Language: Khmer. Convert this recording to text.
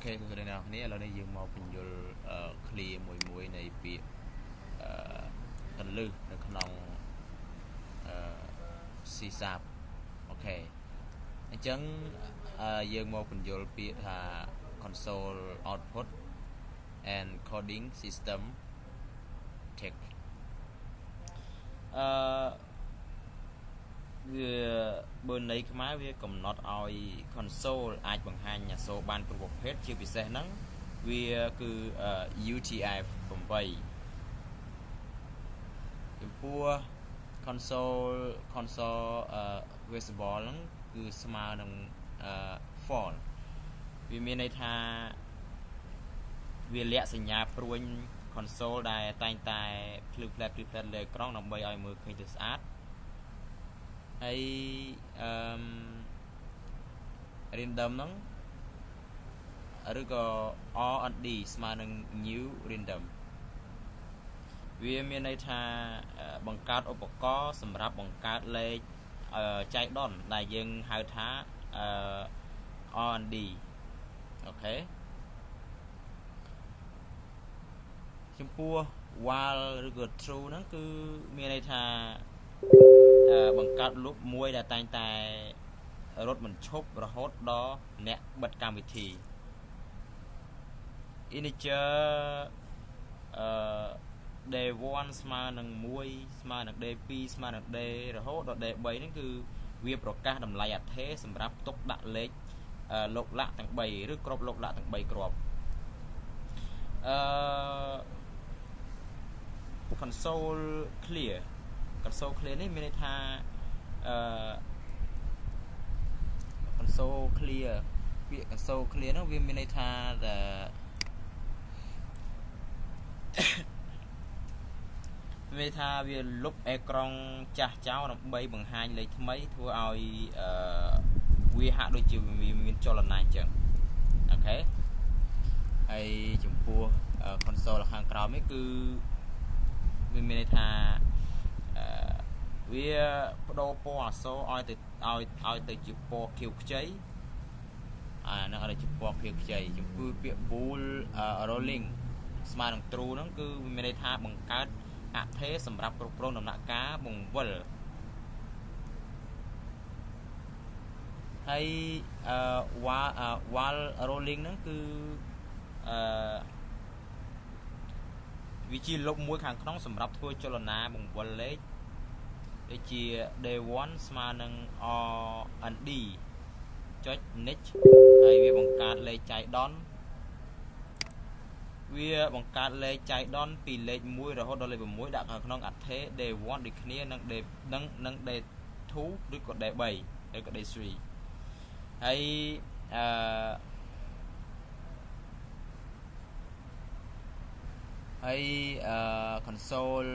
คือในแนวนี้เราได้ยืมมาเป็นยลคลีมวยมวยในปีกันลือในขนมซีซับโอเคจังยืมมาเป็นยลปีธา console output and coding system tech វាបើន័យខ្មែរវាកំណត់ឲ្យ console អាចបង្ហាញអក្សរបានគ្រប់ប្រភេទជាពិសេសហ្នឹងវាគឺ UTF-8 ចំពោះ console visible ហ្នឹងគឺស្មើនឹង false វាមានន័យថាវាលាក់សញ្ញាព្រួញ console ដែលតែងតែភ្លឺផ្លែតលើអេក្រង់ដើម្បីឲ្យមើលឃើញទៅស្អាតហើយrandom ហ្នឹងឬក៏ R&D ស្មើនឹង new random វាមានន័យថាបង្កើតឧបករណ៍សម្រាប់បង្កើតលេខចៃដន្យដែលយើងហៅថាR&D អូខេចំពោះ while ឬក៏ true ហ្នឹងគឺមានន័យថាបង្កើត loop មួយដែលតែងតែរត់មិនឈប់រហូតដល់អ្នកបិទកម្មវិធី integer day 1ស្មើនឹង1ស្មើនឹង day 2ស្មើនឹង day រហូតដល់ day 3ហ្នឹងគឺវាប្រកាសតម្លៃអថេសម្រាប់ទុកដាក់លេខលោកលក្ខទាំង3ឬគ្រប់លោកលក្ខទាំង3គ្រាប់ console clear នេះមានន័យថា console clear ពាក្យ console clear ហ្នឹងវាមានន័យថាវាថាវាលុបអេក្រង់ចាស់ចោលដើម្បីបង្ហាញលេខថ្មីធ្វើឲ្យវាហាក់ដូចជាវាមានចលនាអញ្ចឹងអូខេហើយចំពោះ console ខាងក្រោមនេះគឺវាមានន័យថាវាបដូរពណ៌អក្សរឲ្យទៅជាពណ៌ខៀវខ្ចីហ្នឹងឲ្យជាពណ៌ខៀវខ្ចីចំពោះពាក្យ bool rolling ស្មើនឹង true ហ្នឹងគឺវាមានន័យថាបង្កើតអថេសម្រាប់គ្រប់គ្រងដំណាក់ការបង្វិលហើយwhile rolling ហ្នឹងគឺវាជាលុបមួយខាងក្នុងសម្រាប់ធ្វើចលនាបង្វិលលេខដូចជា day 1ស្មើនឹង R&D ចុច next ហើយវាបង្កើតលេខចៃដន្យពីលេខ1រហូតដល់លេខ6ដាក់ក្នុងអថេ day 1ដូចគ្នានឹង day 2ឬក៏ day 3ឬក៏ day 3ហើយconsole